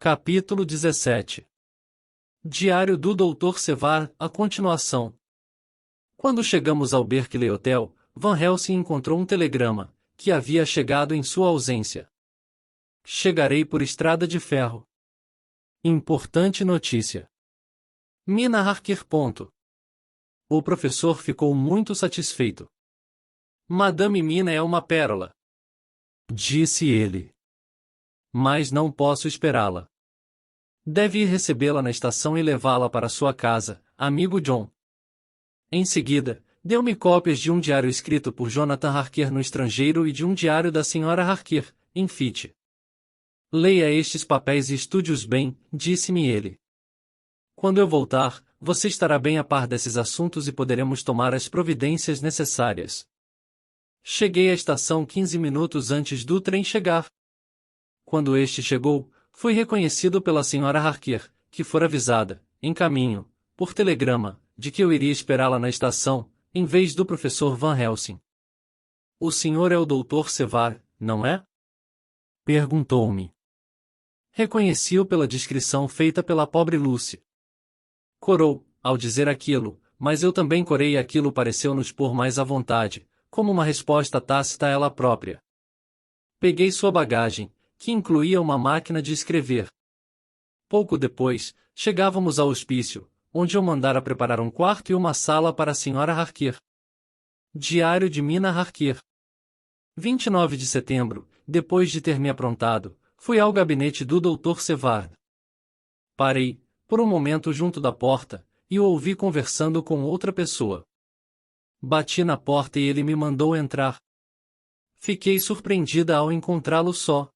Capítulo 17. Diário do Dr. Sevar, a continuação. Quando chegamos ao Berkeley Hotel, Van Helsing encontrou um telegrama, que havia chegado em sua ausência. Chegarei por estrada de ferro. Importante notícia. Mina Harker. O professor ficou muito satisfeito. Madame Mina é uma pérola, disse ele. Mas não posso esperá-la. Deve ir recebê-la na estação e levá-la para sua casa, amigo John. Em seguida, deu-me cópias de um diário escrito por Jonathan Harker no estrangeiro e de um diário da Sra. Harker, em Fitch. Leia estes papéis e estude-os bem, disse-me ele. Quando eu voltar, você estará bem a par desses assuntos e poderemos tomar as providências necessárias. Cheguei à estação 15 minutos antes do trem chegar. Quando este chegou, fui reconhecido pela Sra. Harker, que fora avisada, em caminho, por telegrama, de que eu iria esperá-la na estação, em vez do professor Van Helsing. O senhor é o Dr. Sevar, não é? Perguntou-me. Reconheci-o pela descrição feita pela pobre Lucy. Corou, ao dizer aquilo, mas eu também corei e aquilo pareceu-nos pôr mais à vontade, como uma resposta tácita a ela própria. Peguei sua bagagem, que incluía uma máquina de escrever. Pouco depois, chegávamos ao hospício, onde eu mandara preparar um quarto e uma sala para a Sra. Harker. Diário de Mina Harker. 29 de setembro, depois de ter me aprontado, fui ao gabinete do Dr. Sevar. Parei, por um momento junto da porta, e o ouvi conversando com outra pessoa. Bati na porta e ele me mandou entrar. Fiquei surpreendida ao encontrá-lo só.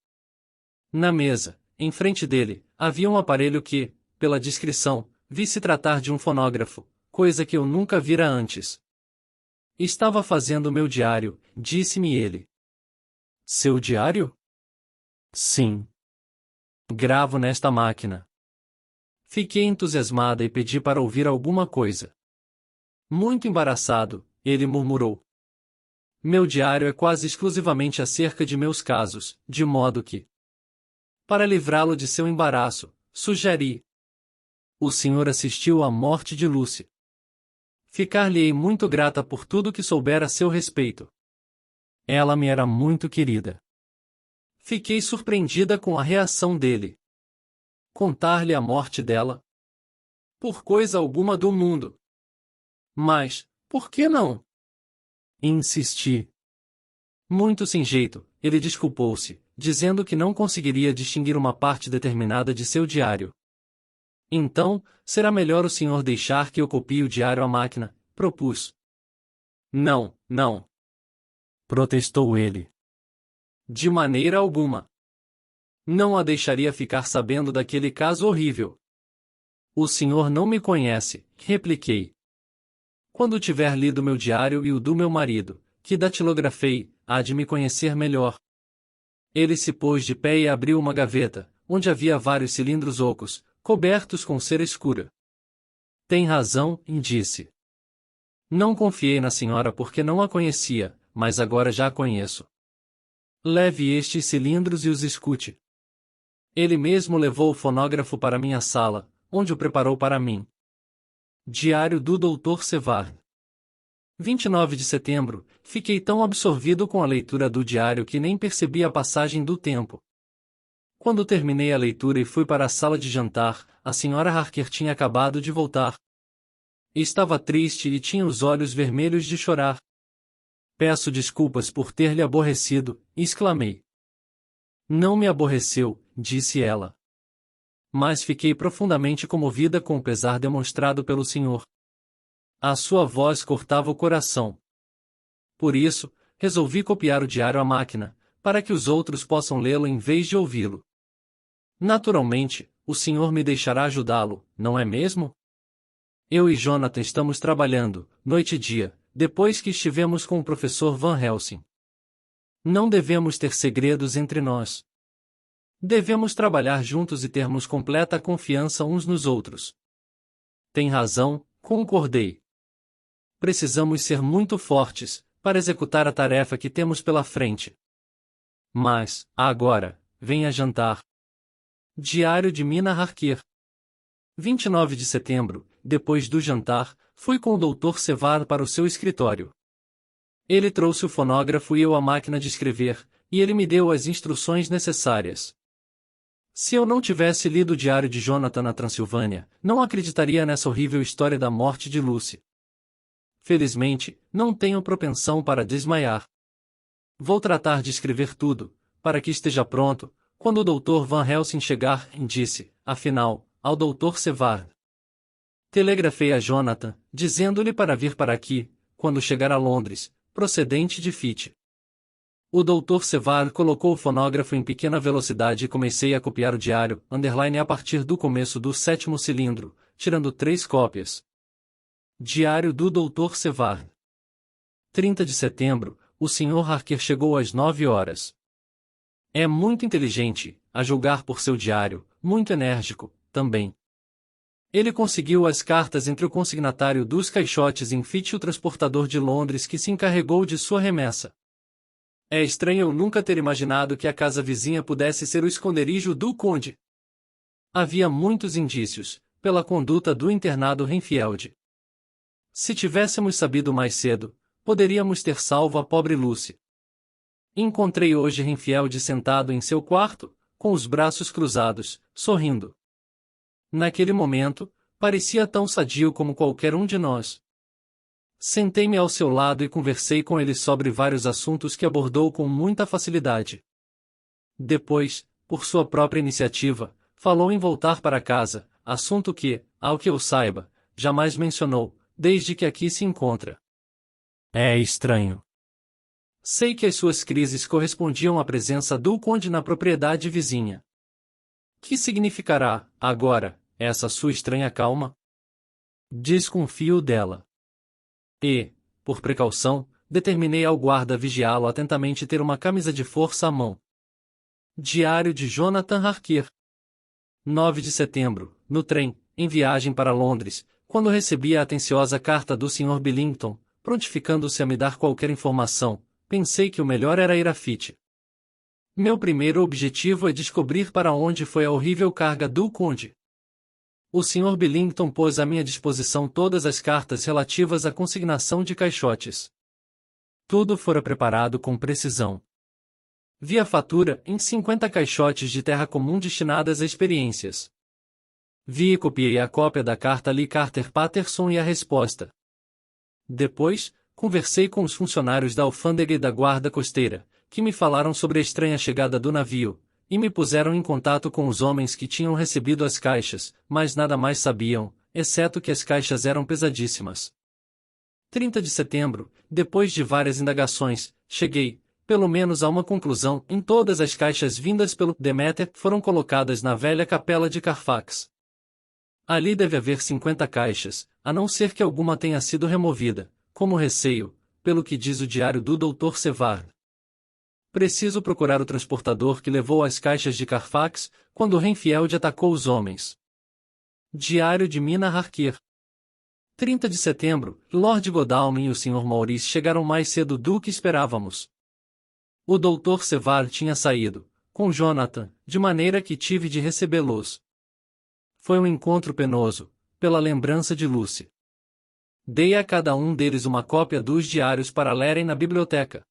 Na mesa, em frente dele, havia um aparelho que, pela descrição, vi se tratar de um fonógrafo, coisa que eu nunca vira antes. Estava fazendo meu diário, disse-me ele. Seu diário? Sim. Gravo nesta máquina. Fiquei entusiasmada e pedi para ouvir alguma coisa. Muito embaraçado, ele murmurou. Meu diário é quase exclusivamente acerca de meus casos, de modo que, para livrá-lo de seu embaraço, sugeri. O senhor assistiu à morte de Lucy. Ficar-lhe-ei muito grata por tudo que souber a seu respeito. Ela me era muito querida. Fiquei surpreendida com a reação dele. Contar-lhe a morte dela? Por coisa alguma do mundo. Mas, por que não? Insisti. Muito sem jeito, ele desculpou-se, dizendo que não conseguiria distinguir uma parte determinada de seu diário. Então, será melhor o senhor deixar que eu copie o diário à máquina, propus. Não, não. Protestou ele. De maneira alguma. Não a deixaria ficar sabendo daquele caso horrível. O senhor não me conhece, repliquei. Quando tiver lido meu diário e o do meu marido, que datilografei, há de me conhecer melhor. Ele se pôs de pé e abriu uma gaveta, onde havia vários cilindros ocos, cobertos com cera escura. Tem razão, disse. Não confiei na senhora porque não a conhecia, mas agora já a conheço. Leve estes cilindros e os escute. Ele mesmo levou o fonógrafo para minha sala, onde o preparou para mim. Diário do Dr. Sevar. 29 de setembro, fiquei tão absorvido com a leitura do diário que nem percebi a passagem do tempo. Quando terminei a leitura e fui para a sala de jantar, a Sra. Harker tinha acabado de voltar. Estava triste e tinha os olhos vermelhos de chorar. Peço desculpas por ter lhe aborrecido, exclamei. Não me aborreceu, disse ela. Mas fiquei profundamente comovida com o pesar demonstrado pelo senhor. A sua voz cortava o coração. Por isso, resolvi copiar o diário à máquina, para que os outros possam lê-lo em vez de ouvi-lo. Naturalmente, o senhor me deixará ajudá-lo, não é mesmo? Eu e Jonathan estamos trabalhando, noite e dia, depois que estivemos com o professor Van Helsing. Não devemos ter segredos entre nós. Devemos trabalhar juntos e termos completa confiança uns nos outros. Tem razão, concordei. Precisamos ser muito fortes, para executar a tarefa que temos pela frente. Mas, agora, venha jantar. Diário de Mina Harker. 29 de setembro, depois do jantar, fui com o Dr. Sevar para o seu escritório. Ele trouxe o fonógrafo e eu a máquina de escrever, e ele me deu as instruções necessárias. Se eu não tivesse lido o diário de Jonathan na Transilvânia, não acreditaria nessa horrível história da morte de Lucy. Felizmente, não tenho propensão para desmaiar. Vou tratar de escrever tudo, para que esteja pronto, quando o Dr. Van Helsing chegar, e disse, afinal, ao Dr. Sevar. Telegrafei a Jonathan, dizendo-lhe para vir para aqui, quando chegar a Londres, procedente de Fitch. O Dr. Sevar colocou o fonógrafo em pequena velocidade e comecei a copiar o diário, underline a partir do começo do 7º cilindro, tirando 3 cópias. Diário do Dr. Sevar. 30 de setembro, o Sr. Harker chegou às 9 horas. É muito inteligente, a julgar por seu diário, muito enérgico, também. Ele conseguiu as cartas entre o consignatário dos caixotes em Fitch e o transportador de Londres que se encarregou de sua remessa. É estranho eu nunca ter imaginado que a casa vizinha pudesse ser o esconderijo do conde. Havia muitos indícios, pela conduta do internado Renfield. Se tivéssemos sabido mais cedo, poderíamos ter salvo a pobre Lucy. Encontrei hoje Renfield sentado em seu quarto, com os braços cruzados, sorrindo. Naquele momento, parecia tão sadio como qualquer um de nós. Sentei-me ao seu lado e conversei com ele sobre vários assuntos que abordou com muita facilidade. Depois, por sua própria iniciativa, falou em voltar para casa, assunto que, ao que eu saiba, jamais mencionou, desde que aqui se encontra. É estranho. Sei que as suas crises correspondiam à presença do conde na propriedade vizinha. Que significará, agora, essa sua estranha calma? Desconfio dela. E, por precaução, determinei ao guarda vigiá-lo atentamente e ter uma camisa de força à mão. Diário de Jonathan Harker. 9 de setembro, no trem, em viagem para Londres, quando recebi a atenciosa carta do Sr. Billington, prontificando-se a me dar qualquer informação, pensei que o melhor era ir a Fitch. Meu primeiro objetivo é descobrir para onde foi a horrível carga do conde. O Sr. Billington pôs à minha disposição todas as cartas relativas à consignação de caixotes. Tudo fora preparado com precisão. Vi a fatura em 50 caixotes de terra comum destinadas a experiências. Vi e copiei a cópia da carta a Lee Carter Patterson e a resposta. Depois, conversei com os funcionários da alfândega e da guarda costeira, que me falaram sobre a estranha chegada do navio, e me puseram em contato com os homens que tinham recebido as caixas, mas nada mais sabiam, exceto que as caixas eram pesadíssimas. 30 de setembro, depois de várias indagações, cheguei, pelo menos a uma conclusão, em todas as caixas vindas pelo Demeter foram colocadas na velha capela de Carfax. Ali deve haver 50 caixas, a não ser que alguma tenha sido removida, como receio, pelo que diz o diário do Dr. Sevar. Preciso procurar o transportador que levou as caixas de Carfax, quando Renfield atacou os homens. Diário de Mina Harker. 30 de setembro, Lord Godalming e o Sr. Maurice chegaram mais cedo do que esperávamos. O Dr. Sevar tinha saído, com Jonathan, de maneira que tive de recebê-los. Foi um encontro penoso, pela lembrança de Lucy. Dei a cada um deles uma cópia dos diários para lerem na biblioteca.